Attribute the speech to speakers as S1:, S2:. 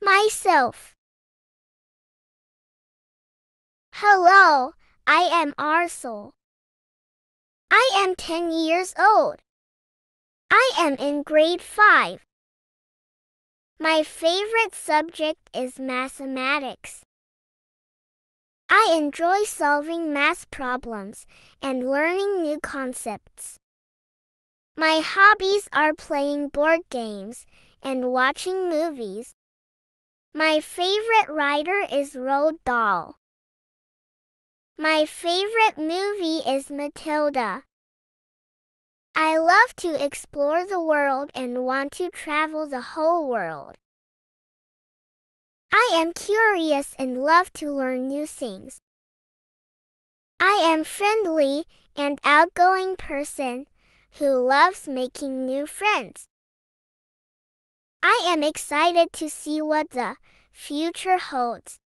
S1: myself. Hello, I am Arsal. I am 10 years old. I am in grade 5. My favorite subject is mathematics. I enjoy solving math problems and learning new concepts. My hobbies are playing board games and watching movies. My favorite writer is Roald Dahl. My favorite movie is Matilda. I love to explore the world and want to travel the whole world. I am curious and love to learn new things. I am friendly and outgoing person who loves making new friends. I am excited to see what the future holds.